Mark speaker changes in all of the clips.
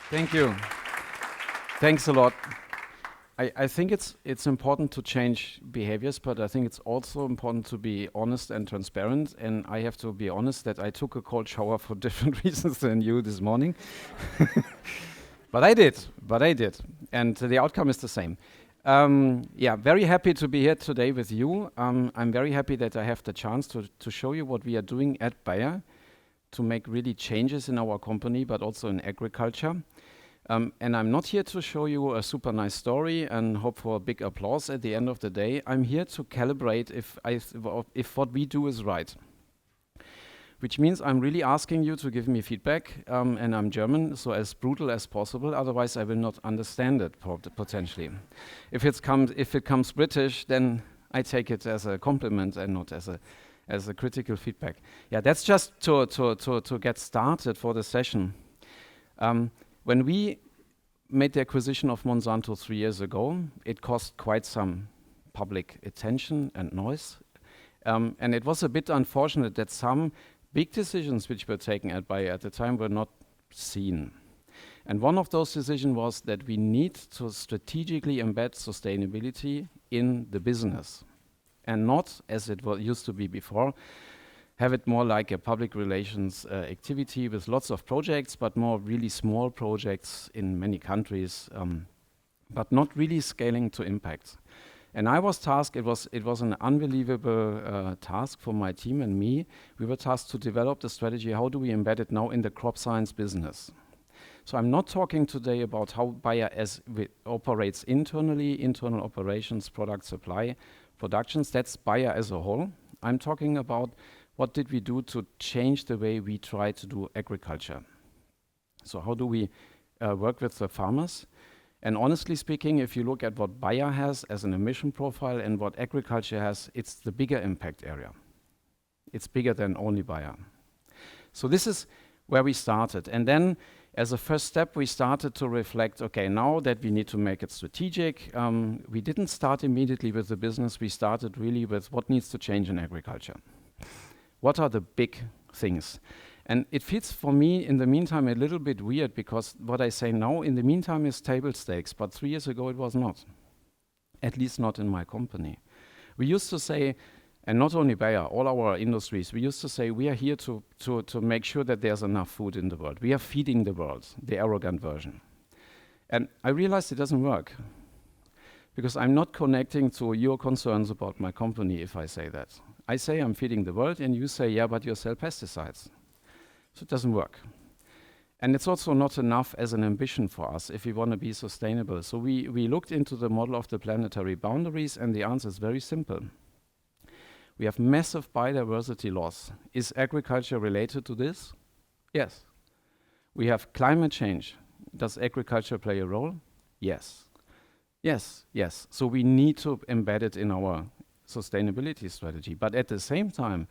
Speaker 1: Thank you. Thanks a lot. I think it's important to change behaviors, but I think it's also important to be honest and transparent. And I have to be honest that I took a cold shower for different reasons than you this morning. But I did. And the outcome is the same. Yeah, very happy to be here today with you. I'm very happy that I have the chance to show you what we are doing at Bayer to make really changes in our company, but also in agriculture. And I'm not here to show you a super nice story and hope for a big applause at the end of the day. I'm here to calibrate if what we do is right. Which means I'm really asking you to give me feedback, and I'm German, so as brutal as possible, otherwise I will not understand it potentially. If it comes British, then I take it as a compliment and not as a critical feedback. Yeah, that's just to get started for the session. When we made the acquisition of Monsanto 3 years ago, it cost quite some public attention and noise. And it was a bit unfortunate that some big decisions which were taken at Bayer at the time were not seen. And one of those decisions was that we need to strategically embed sustainability in the business. And not, as it used to be before, have it more like a public relations activity with lots of projects, but more really small projects in many countries, but not really scaling to impact. And I was tasked, it was an unbelievable task for my team and me. We were tasked to develop the strategy, how do we embed it now in the crop science business? So I'm not talking today about how Bayer operates internally, internal operations, product supply, productions, that's Bayer as a whole. I'm talking about what did we do to change the way we try to do agriculture? So how do we work with the farmers? And honestly speaking, if you look at what Bayer has as an emission profile and what agriculture has, it's the bigger impact area. It's bigger than only Bayer. So this is where we started. And then as a first step, we started to reflect, okay, now that we need to make it strategic, we didn't start immediately with the business, we started really with what needs to change in agriculture. What are the big things? And it feels for me in the meantime a little bit weird because what I say now in the meantime is table stakes, but 3 years ago it was not. At least not in my company. We used to say, and not only Bayer, all our industries, we used to say we are here to make sure that there's enough food in the world. We are feeding the world, the arrogant version. And I realized it doesn't work because I'm not connecting to your concerns about my company if I say that. I say I'm feeding the world and you say, yeah, but you sell pesticides. So it doesn't work. And it's also not enough as an ambition for us if we want to be sustainable. So we looked into the model of the planetary boundaries and the answer is very simple. We have massive biodiversity loss. Is agriculture related to this? Yes. We have climate change. Does agriculture play a role? Yes. Yes, yes. So we need to embed it in our sustainability strategy. But at the same time,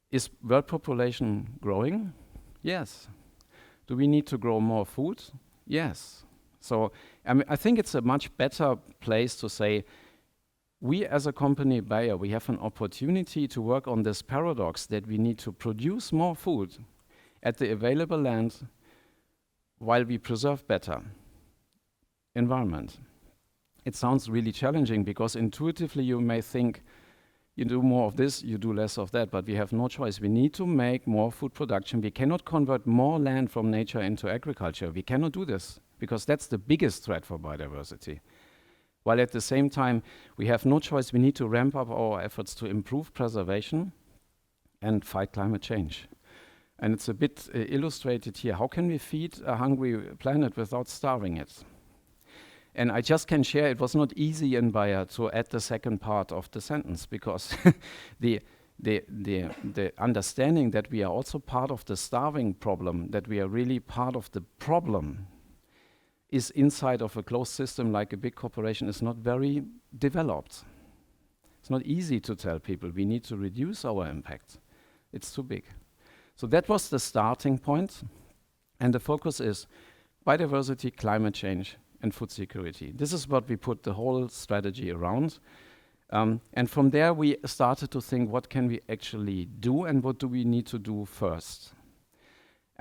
Speaker 1: is world population growing? Yes. Do we need to grow more food? Yes. So I think it's a much better place to say, we as a company, Bayer, we have an opportunity to work on this paradox that we need to produce more food at the available land while we preserve better environment. It sounds really challenging because intuitively you may think you do more of this, you do less of that, but we have no choice. We need to make more food production. We cannot convert more land from nature into agriculture. We cannot do this because that's the biggest threat for biodiversity. While at the same time, we have no choice. We need to ramp up our efforts to improve preservation and fight climate change. And it's a bit illustrated here. How can we feed a hungry planet without starving it? And I just can share, it was not easy in Bayer to add the second part of the sentence because the understanding that we are also part of the starving problem, that we are really part of the problem, is inside of a closed system like a big corporation is not very developed. It's not easy to tell people we need to reduce our impact. It's too big. So that was the starting point. And the focus is biodiversity, climate change, and food security. This is what we put the whole strategy around. And from there, we started to think, what can we actually do and what do we need to do first?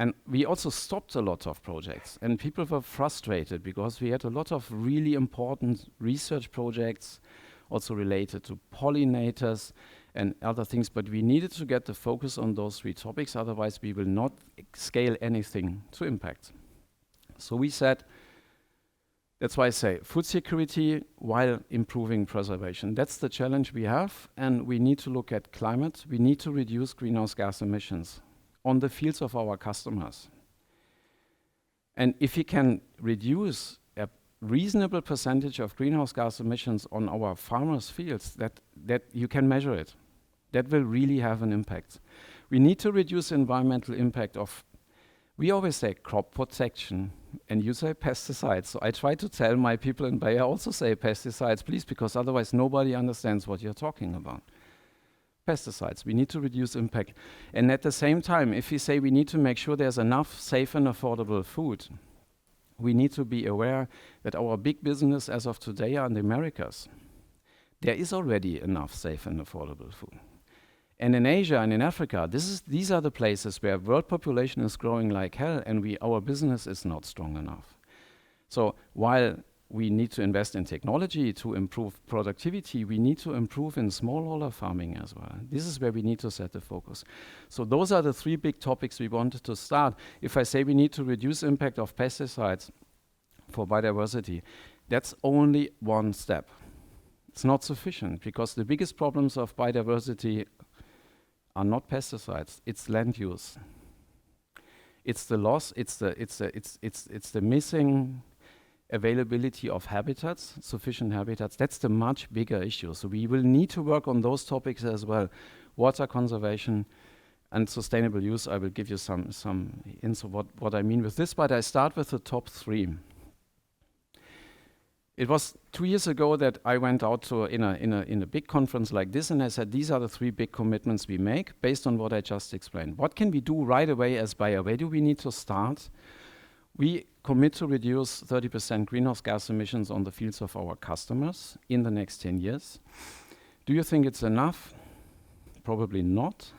Speaker 1: And we also stopped a lot of projects, and people were frustrated because we had a lot of really important research projects also related to pollinators and other things, but we needed to get the focus on those 3 topics, otherwise we will not scale anything to impact. So we said, that's why I say food security while improving preservation. That's the challenge we have, and we need to look at climate. We need to reduce greenhouse gas emissions on the fields of our customers. And if we can reduce a reasonable percentage of greenhouse gas emissions on our farmers' fields, that you can measure it. That will really have an impact. We need to reduce environmental impact of, we always say crop protection, and you say pesticides. So I try to tell my people in Bayer also say pesticides, please, because otherwise nobody understands what you're talking about. Pesticides, we need to reduce impact. And at the same time, if we say we need to make sure there's enough safe and affordable food, we need to be aware that our big business as of today are in the Americas. There is already enough safe and affordable food. And in Asia and in Africa, these are the places where world population is growing like hell, and our business is not strong enough. So while we need to invest in technology to improve productivity, we need to improve in smallholder farming as well. This is where we need to set the focus. So those are the 3 big topics we wanted to start. If I say we need to reduce impact of pesticides for biodiversity, that's only one step. It's not sufficient, because the biggest problems of biodiversity are not pesticides, it's land use. It's the loss, it's the missing availability of habitats, sufficient habitats. That's the much bigger issue. So we will need to work on those topics as well. Water conservation and sustainable use. I will give you some hints of what I mean with this, but I start with the top 3. It was 2 years ago that I went out to in a big conference like this, and I said, these are the 3 big commitments we make based on what I just explained. What can we do right away as Bayer? Where do we need to start? We commit to reduce 30% greenhouse gas emissions on the fields of our customers in the next 10 years. Do you think it's enough? Probably not.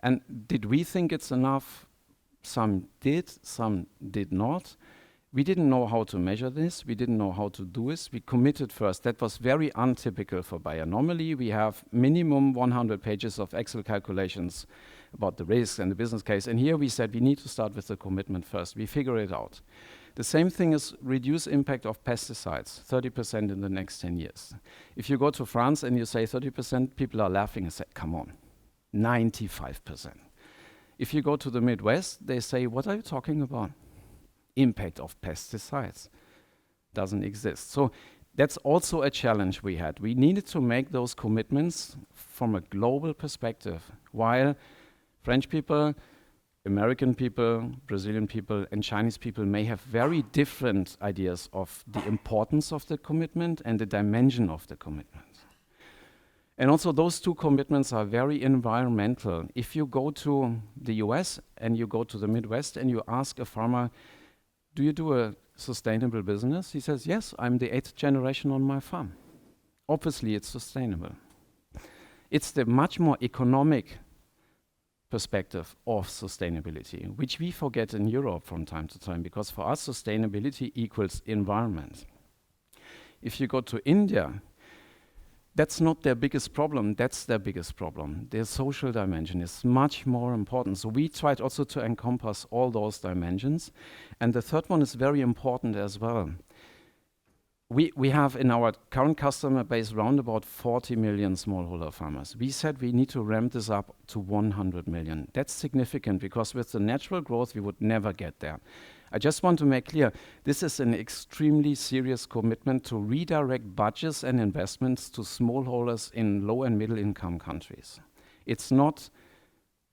Speaker 1: And did we think it's enough? Some did, some did not. We didn't know how to measure this. We didn't know how to do this. We committed first. That was very untypical for Bayer. Normally, we have minimum 100 pages of Excel calculations about the risks and the business case. And here we said we need to start with the commitment first. We figure it out. The same thing is reduce impact of pesticides, 30% in the next 10 years. If you go to France and you say 30%, people are laughing and say, come on, 95%. If you go to the Midwest, they say, what are you talking about? Impact of pesticides doesn't exist. So that's also a challenge we had. We needed to make those commitments from a global perspective, while French people, American people, Brazilian people, and Chinese people may have very different ideas of the importance of the commitment and the dimension of the commitment. And also those 2 commitments are very environmental. If you go to the US and you go to the Midwest and you ask a farmer, do you do a sustainable business? He says, yes, I'm the 8th generation on my farm. Obviously, it's sustainable. It's the much more economic perspective of sustainability, which we forget in Europe from time to time, because for us, sustainability equals environment. If you go to India, that's not their biggest problem, that's their biggest problem. Their social dimension is much more important. So we tried also to encompass all those dimensions. And the third one is very important as well. We have in our current customer base around about 40 million smallholder farmers. We said we need to ramp this up to 100 million. That's significant, because with the natural growth, we would never get there. I just want to make clear, this is an extremely serious commitment to redirect budgets and investments to smallholders in low and middle income countries. It's not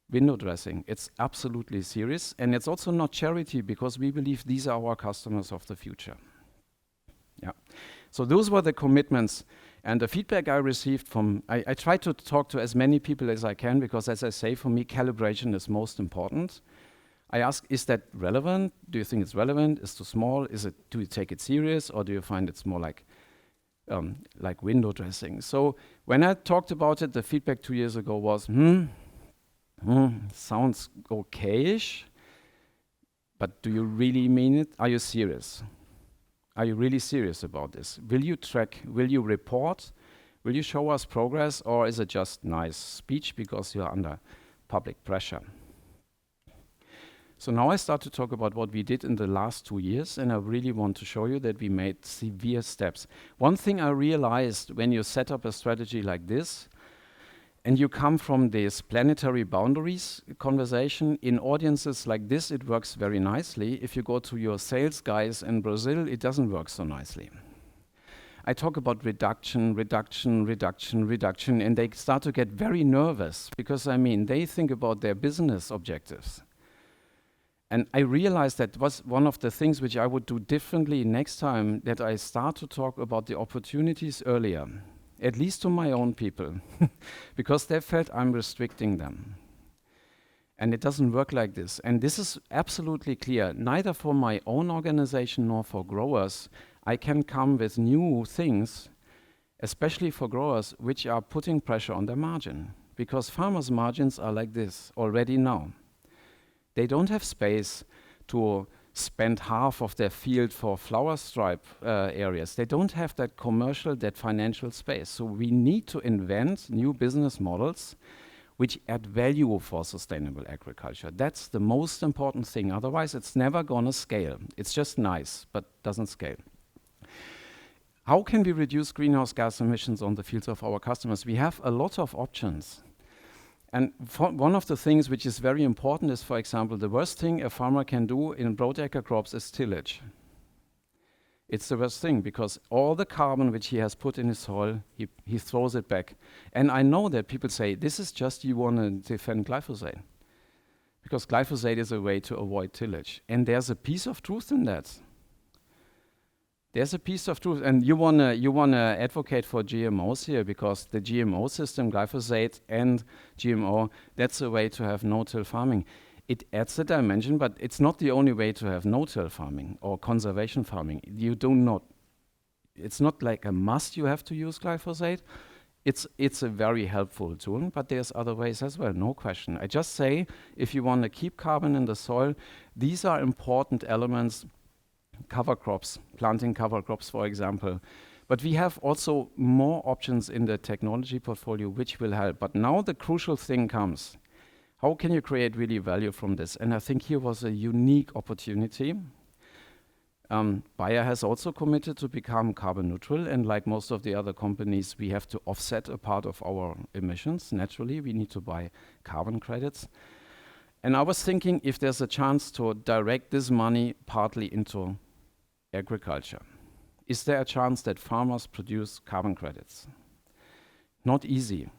Speaker 1: window dressing, it's absolutely serious, and it's also not charity, because we believe these are our customers of the future. Yeah. So those were the commitments, and the feedback I received from, I try to talk to as many people as I can, because as I say, for me, calibration is most important. I ask, is that relevant? Do you think it's relevant? Is it too small? Do you take it serious, or do you find it's more like window dressing? So when I talked about it, the feedback 2 years ago was, sounds okay-ish, But do you really mean it? Are you serious? Are you really serious about this? Will you track? Will you report? Will you show us progress? Or is it just nice speech because you're under public pressure? So now I start to talk about what we did in the last 2 years, and I really want to show you that we made severe steps. One thing I realized when you set up a strategy like this, and you come from this planetary boundaries conversation, in audiences like this, it works very nicely. If you go to your sales guys in Brazil, it doesn't work so nicely. I talk about reduction, reduction, reduction, reduction, and they start to get very nervous because, I mean, they think about their business objectives. And I realized that was one of the things which I would do differently next time, that I start to talk about the opportunities earlier, at least to my own people, because they felt I'm restricting them. And it doesn't work like this. And this is absolutely clear, neither for my own organization nor for growers. I can come with new things, especially for growers, which are putting pressure on their margin, because farmers' margins are like this already now. They don't have space to spend half of their field for flower stripe areas. They don't have that commercial, that financial space. So we need to invent new business models which add value for sustainable agriculture. That's the most important thing. Otherwise, it's never gonna scale. It's just nice, but doesn't scale. How can we reduce greenhouse gas emissions on the fields of our customers? We have a lot of options. And one of the things which is very important is, for example, the worst thing a farmer can do in broadacre crops is tillage. It's the worst thing, because all the carbon which he has put in his soil, he throws it back. And I know that people say, this is just you want to defend glyphosate. Because glyphosate is a way to avoid tillage. And there's a piece of truth in that. There's a piece of truth, and you wanna advocate for GMOs here, because the GMO system, glyphosate and GMO, that's a way to have no-till farming. It adds a dimension, but it's not the only way to have no-till farming or conservation farming. It's not like a must you have to use glyphosate. It's a very helpful tool, but there's other ways as well, no question. I just say, if you want to keep carbon in the soil, these are important elements. Cover crops, planting cover crops, for example. But we have also more options in the technology portfolio which will help. But now the crucial thing comes. How can you create really value from this? And I think here was a unique opportunity. Bayer has also committed to become carbon neutral, and like most of the other companies, we have to offset a part of our emissions. Naturally, we need to buy carbon credits. And I was thinking if there's a chance to direct this money partly into agriculture. Is there a chance that farmers produce carbon credits? Not easy,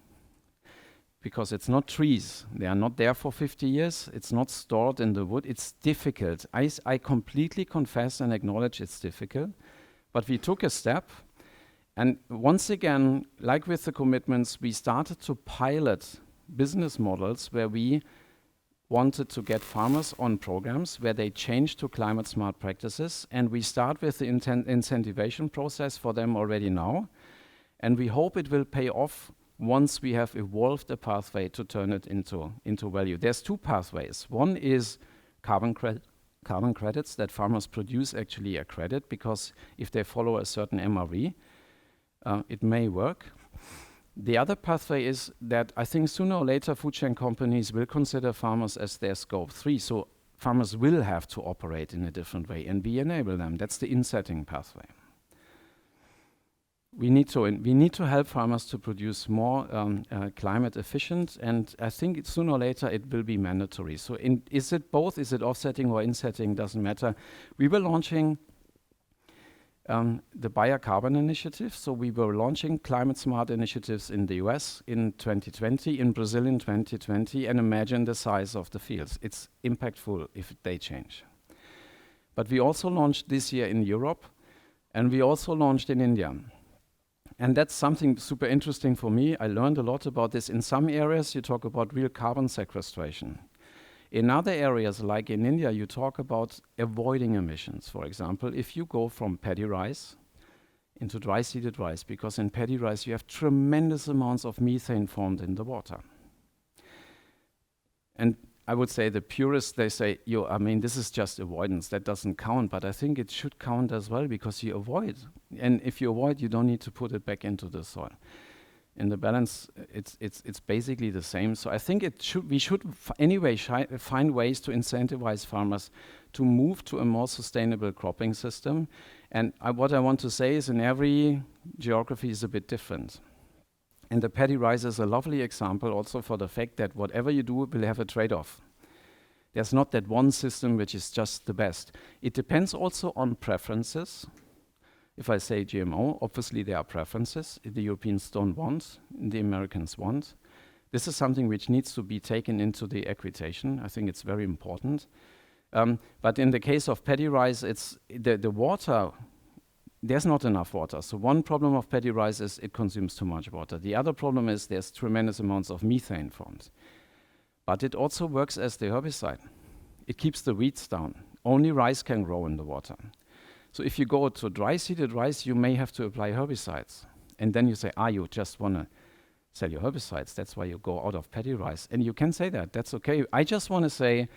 Speaker 1: because it's not trees. They are not there for 50 years. It's not stored in the wood. It's difficult. I completely confess and acknowledge it's difficult, but we took a step. And once again, like with the commitments, we started to pilot business models where we wanted to get farmers on programs where they change to climate smart practices, and we start with the incentivation process for them already now, and we hope it will pay off once we have evolved a pathway to turn it into value. There's two pathways. One is carbon credits that farmers produce actually a credit, because if they follow a certain MRV, it may work. The other pathway is that I think sooner or later food chain companies will consider farmers as their scope 3. So farmers will have to operate in a different way, and we enable them. That's the insetting pathway. We need to help farmers to produce more climate efficient, and I think sooner or later it will be mandatory. So is it both? Is it offsetting or insetting? Doesn't matter. We were launching the Biocarbon Initiative. So we were launching climate smart initiatives in the US in 2020, in Brazil in 2020, and imagine the size of the fields. It's impactful if they change. But we also launched this year in Europe, and we also launched in India. And that's something super interesting for me. I learned a lot about this. In some areas, you talk about real carbon sequestration. In other areas, like in India, you talk about avoiding emissions. For example, if you go from paddy rice into dry-seeded rice, because in paddy rice you have tremendous amounts of methane formed in the water. And I would say the purists, they say, I mean, this is just avoidance, that doesn't count, but I think it should count as well because you avoid. And if you avoid, you don't need to put it back into the soil. In the balance, it's basically the same. So I think we should anyway find ways to incentivize farmers to move to a more sustainable cropping system. And what I want to say is in every geography is a bit different. And the paddy rice is a lovely example also for the fact that whatever you do will have a trade-off. There's not that one system which is just the best. It depends also on preferences. If I say GMO, obviously there are preferences. The Europeans don't want, the Americans want. This is something which needs to be taken into the equitation. I think it's very important. But in the case of paddy rice, it's the water, there's not enough water. So one problem of paddy rice is it consumes too much water. The other problem is there's tremendous amounts of methane formed. But it also works as the herbicide. It keeps the weeds down. Only rice can grow in the water. So if you go to dry-seeded rice, you may have to apply herbicides. And then you say, you just want to sell your herbicides. That's why you go out of paddy rice. And you can say that. That's okay. I just want to say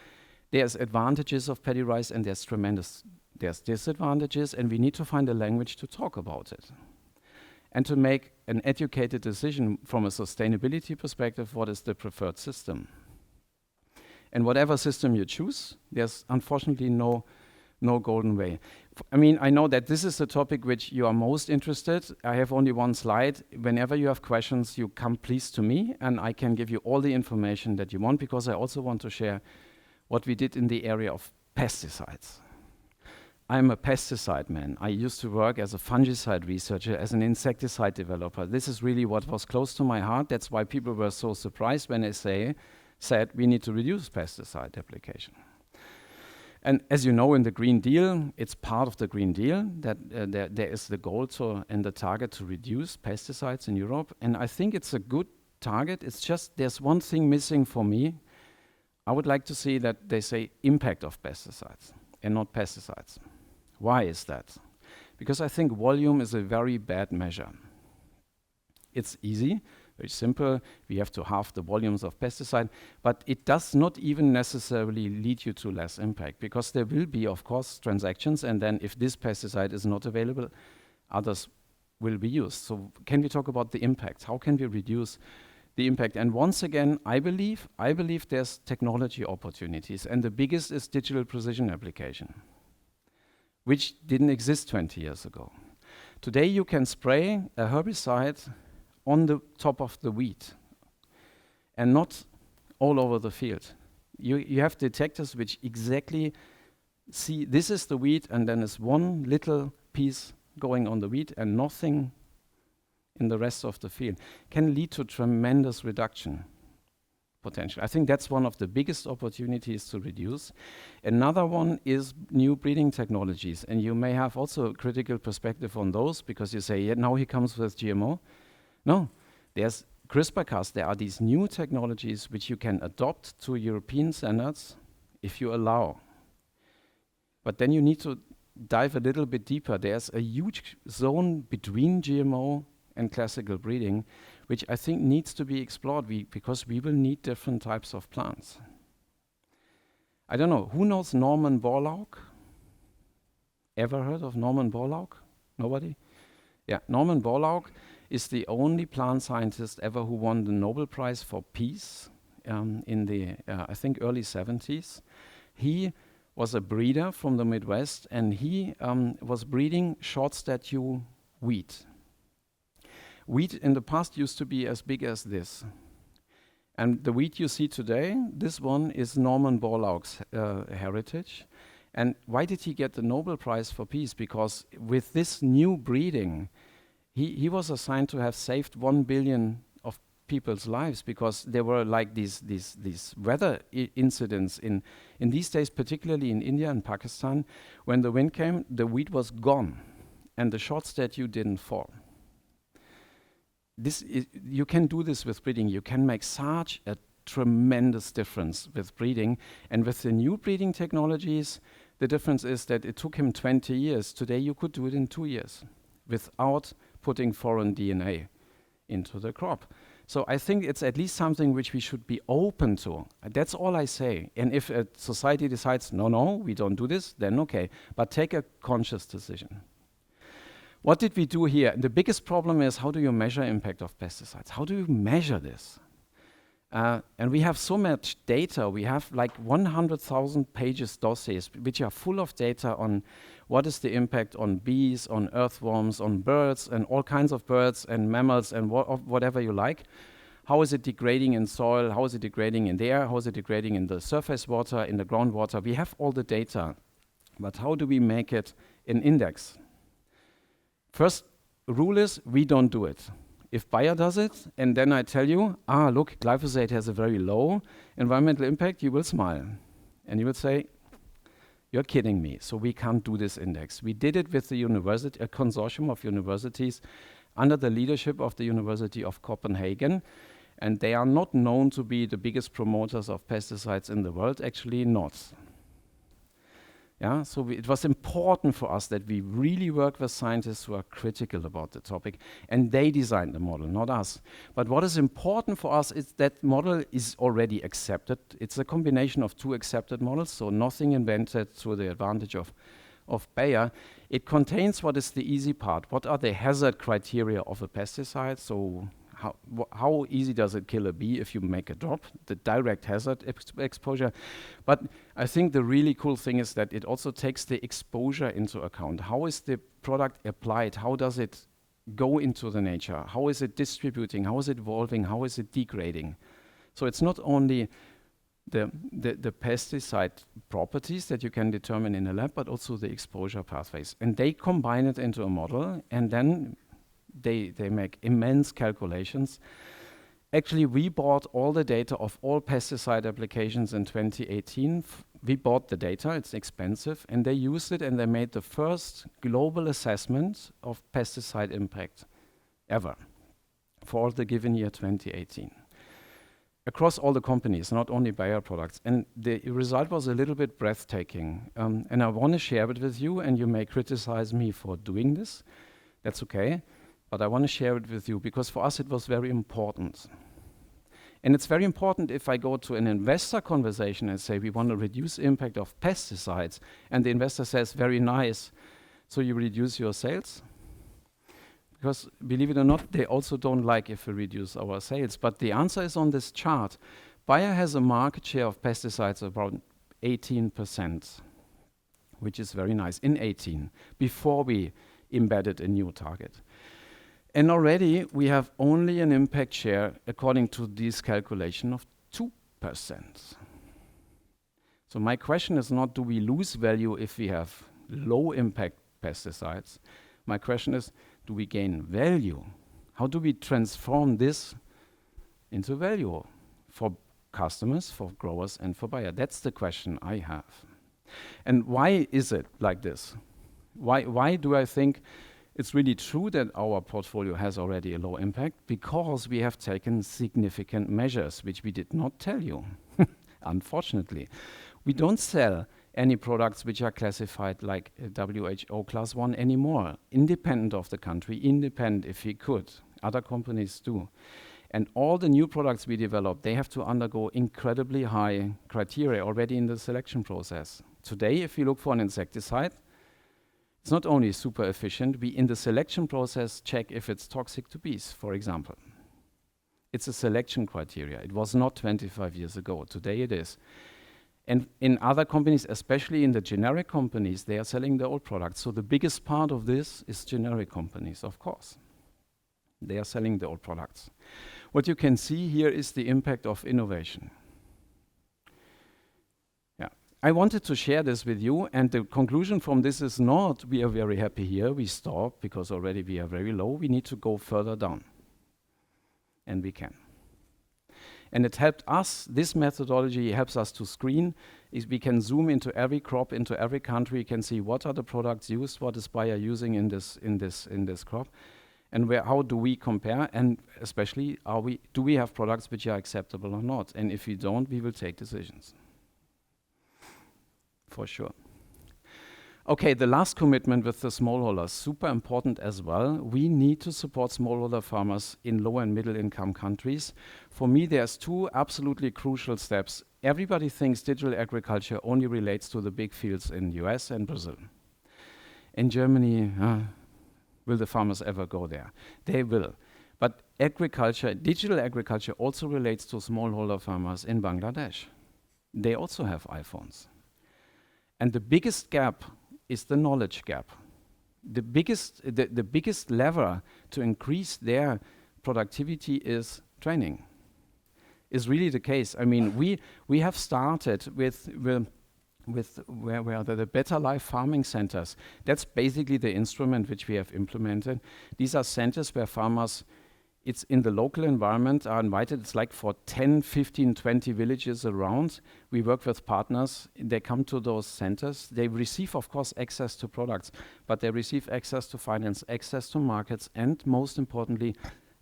Speaker 1: there's advantages of paddy rice and there's disadvantages, and we need to find a language to talk about it. And to make an educated decision from a sustainability perspective, what is the preferred system? And whatever system you choose, there's unfortunately no golden way. I mean, I know that this is a topic which you are most interested. I have only one slide. Whenever you have questions, you come please to me, and I can give you all the information that you want, because I also want to share what we did in the area of pesticides. I'm a pesticide man. I used to work as a fungicide researcher, as an insecticide developer. This is really what was close to my heart. That's why people were so surprised when they said we need to reduce pesticide application. And as you know, in the Green Deal, it's part of the Green Deal that there is the goal and the target to reduce pesticides in Europe. And I think it's a good target. It's just there's one thing missing for me. I would like to see that they say impact of pesticides and not pesticides. Why is that? Because I think volume is a very bad measure. It's easy, very simple. We have to halve the volumes of pesticide, but it does not even necessarily lead you to less impact, because there will be, of course, transactions, and then if this pesticide is not available, others will be used. So can we talk about the impact? How can we reduce the impact? And once again, I believe there's technology opportunities, and the biggest is digital precision application, which didn't exist 20 years ago. Today you can spray a herbicide on the top of the wheat and not all over the field. You have detectors which exactly see this is the wheat, and then there's one little piece going on the wheat and nothing in the rest of the field. Can lead to tremendous reduction potential. I think that's one of the biggest opportunities to reduce. Another one is new breeding technologies, and you may have also a critical perspective on those, because you say, yeah, now he comes with GMO. No, there's CRISPR-Cas. There are these new technologies which you can adopt to European standards if you allow. But then you need to dive a little bit deeper. There's a huge zone between GMO and classical breeding, which I think needs to be explored because we will need different types of plants. I don't know, who knows Norman Borlaug? Ever heard of Norman Borlaug? Nobody? Yeah, Norman Borlaug is the only plant scientist ever who won the Nobel Prize for Peace in the, I think, early 70s. He was a breeder from the Midwest, and he was breeding short stature wheat. Wheat in the past used to be as big as this. And the wheat you see today, this one is Norman Borlaug's heritage. And why did he get the Nobel Prize for Peace? Because with this new breeding, he was assigned to have saved 1 billion of people's lives, because there were like these weather incidents in these days, particularly in India and Pakistan. When the wind came, the wheat was gone and the short stature didn't fall. You can do this with breeding. You can make such a tremendous difference with breeding. And with the new breeding technologies, the difference is that it took him 20 years. Today you could do it in 2 years without putting foreign DNA into the crop. So I think it's at least something which we should be open to. That's all I say. And if a society decides, no, we don't do this, then okay. But take a conscious decision. What did we do here? The biggest problem is, how do you measure impact of pesticides? How do you measure this? And we have so much data. We have like 100,000 pages dossiers, which are full of data on what is the impact on bees, on earthworms, on birds, and all kinds of birds and mammals and whatever you like. How is it degrading in soil? How is it degrading in the air? How is it degrading in the surface water, in the groundwater? We have all the data. But how do we make it an index? First rule is, we don't do it. If Bayer does it, and then I tell you, look, glyphosate has a very low environmental impact, you will smile. And you will say, you're kidding me, so we can't do this index. We did it with the university, a consortium of universities under the leadership of the University of Copenhagen, and they are not known to be the biggest promoters of pesticides in the world, actually not. Yeah, so it was important for us that we really work with scientists who are critical about the topic, and they designed the model, not us. But what is important for us is that model is already accepted. It's a combination of two accepted models, so nothing invented to the advantage of Bayer. It contains what is the easy part. What are the hazard criteria of a pesticide? So how easy does it kill a bee if you make a drop, the direct hazard exposure. But I think the really cool thing is that it also takes the exposure into account. How is the product applied? How does it go into the nature? How is it distributing? How is it evolving? How is it degrading? So it's not only the pesticide properties that you can determine in a lab, but also the exposure pathways. And they combine it into a model, and then they make immense calculations. Actually, we bought all the data of all pesticide applications in 2018. We bought the data, it's expensive, and they used it and they made the first global assessment of pesticide impact ever for the given year 2018. Across all the companies, not only Bayer products. And the result was a little bit breathtaking. And I want to share it with you, and you may criticize me for doing this. That's okay. But I want to share it with you because for us it was very important. And it's very important if I go to an investor conversation and say we want to reduce impact of pesticides, and the investor says, very nice, so you reduce your sales? Because believe it or not, they also don't like if we reduce our sales. But the answer is on this chart. Bayer has a market share of pesticides of about 18%, which is very nice, in 18, before we embedded a new target. And already we have only an impact share, according to this calculation, of 2%. So my question is not, do we lose value if we have low impact pesticides? My question is, do we gain value? How do we transform this into value for customers, for growers, and for Bayer? That's the question I have. And why is it like this? Why do I think it's really true that our portfolio has already a low impact? Because we have taken significant measures, which we did not tell you, unfortunately. We don't sell any products which are classified like WHO Class 1 anymore, independent of the country, independent if we could. Other companies do. And all the new products we develop, they have to undergo incredibly high criteria already in the selection process. Today, if you look for an insecticide, it's not only super efficient, we in the selection process check if it's toxic to bees, for example. It's a selection criteria. It was not 25 years ago. Today it is. And in other companies, especially in the generic companies, they are selling the old products. So the biggest part of this is generic companies, of course. They are selling the old products. What you can see here is the impact of innovation. I wanted to share this with you, and the conclusion from this is not we are very happy here, we stop because already we are very low, we need to go further down. And we can. And it helped us, this methodology helps us to screen. We can zoom into every crop, into every country, you can see what are the products used, what is Bayer using in this crop, and how do we compare, and especially do we have products which are acceptable or not? And if we don't, we will take decisions. For sure. Okay, the last commitment with the smallholders, super important as well. We need to support smallholder farmers in low and middle income countries. For me, there's two absolutely crucial steps. Everybody thinks digital agriculture only relates to the big fields in US and Brazil. In Germany, will the farmers ever go there? They will. But agriculture, digital agriculture also relates to smallholder farmers in Bangladesh. They also have iPhones. And the biggest gap is the knowledge gap. The biggest lever to increase their productivity is training. Is really the case. I mean, we have started with where are the Better Life farming centers. That's basically the instrument which we have implemented. These are centers where farmers, it's in the local environment, are invited. It's like for 10, 15, 20 villages around. We work with partners. They come to those centers. They receive, of course, access to products, but they receive access to finance, access to markets, and most importantly,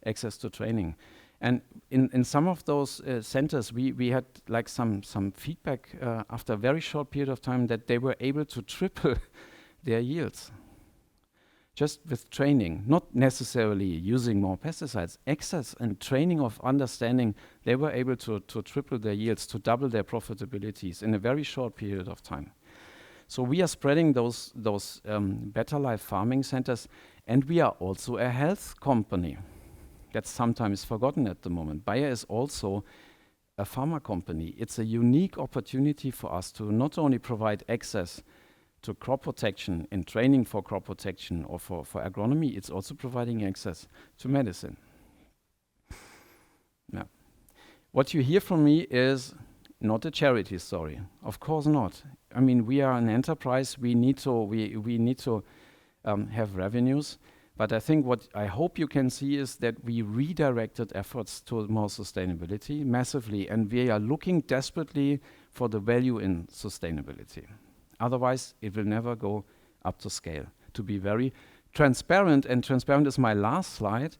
Speaker 1: access to training. And in some of those centers, we had like some feedback after a very short period of time that they were able to triple their yields. Just with training, not necessarily using more pesticides, access and training of understanding, they were able to triple their yields, to double their profitabilities in a very short period of time. So we are spreading those Better Life farming centers, and we are also a health company. That's sometimes forgotten at the moment. Bayer is also a pharma company. It's a unique opportunity for us to not only provide access to crop protection and training for crop protection or for agronomy, it's also providing access to medicine. Now, what you hear from me is not a charity story. Of course not. I mean, we are an enterprise. We need to have revenues. But I think what I hope you can see is that we redirected efforts to more sustainability massively, and we are looking desperately for the value in sustainability. Otherwise, it will never go up to scale. To be very transparent, and transparent is my last slide,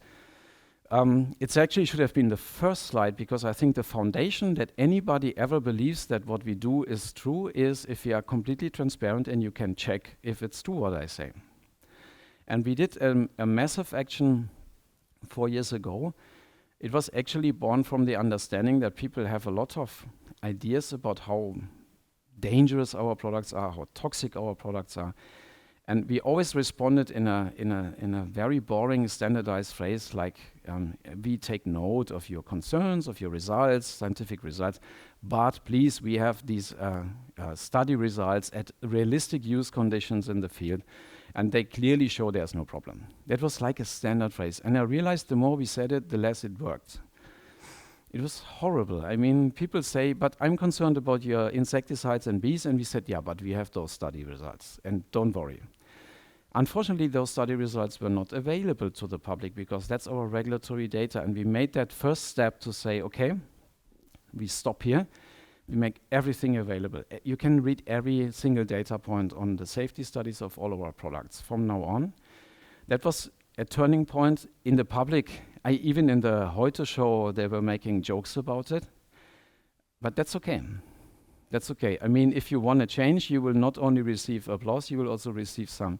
Speaker 1: it actually should have been the first slide, because I think the foundation that anybody ever believes that what we do is true is if we are completely transparent and you can check if it's true what I say. And we did a massive action 4 years ago. It was actually born from the understanding that people have a lot of ideas about how dangerous our products are, how toxic our products are. And we always responded in a very boring, standardized phrase like, we take note of your concerns, of your results, scientific results, but please, we have these study results at realistic use conditions in the field, and they clearly show there's no problem. That was like a standard phrase. And I realized the more we said it, the less it worked. It was horrible. I mean, people say, but I'm concerned about your insecticides and bees. And we said, yeah, but we have those study results. And don't worry. Unfortunately, those study results were not available to the public because that's our regulatory data. And we made that first step to say, okay, we stop here. We make everything available. You can read every single data point on the safety studies of all of our products from now on. That was a turning point in the public. Even in the Heute show, they were making jokes about it. But that's okay. That's okay. I mean, if you want to change, you will not only receive applause, you will also receive some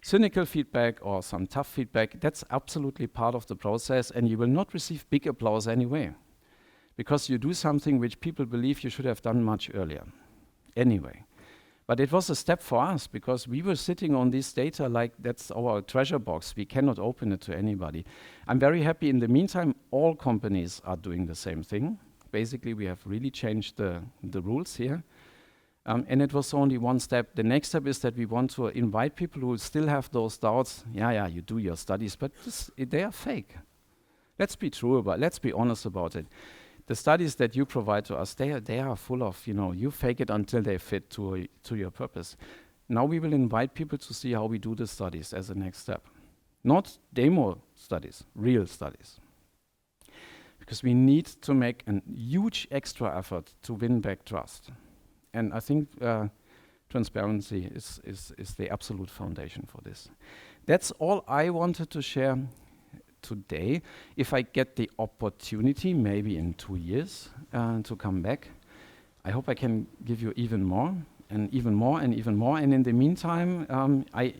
Speaker 1: cynical feedback or some tough feedback. That's absolutely part of the process, and you will not receive big applause anyway, because you do something which people believe you should have done much earlier. Anyway. But it was a step for us because we were sitting on this data like that's our treasure box. We cannot open it to anybody. I'm very happy in the meantime, all companies are doing the same thing. Basically, we have really changed the rules here. And it was only one step. The next step is that we want to invite people who still have those doubts. Yeah, you do your studies, but they are fake. Let's be true about it. Let's be honest about it. The studies that you provide to us, they are full of, you fake it until they fit to your purpose. Now we will invite people to see how we do the studies as a next step. Not demo studies, real studies. Because we need to make a huge extra effort to win back trust. And I think transparency is the absolute foundation for this. That's all I wanted to share today. If I get the opportunity, maybe in 2 years, to come back, I hope I can give you even more. and even more and even more. And in the meantime,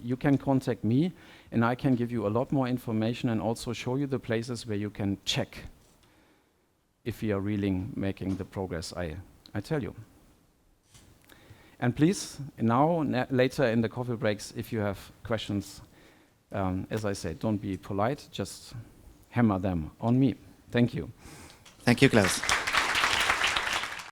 Speaker 1: you can contact me, and I can give you a lot more information and also show you the places where you can check if we are really making the progress I tell you. And please, now, later in the coffee breaks, if you have questions, as I said, don't be polite, just hammer them on me. Thank you.
Speaker 2: Thank you, Klaus.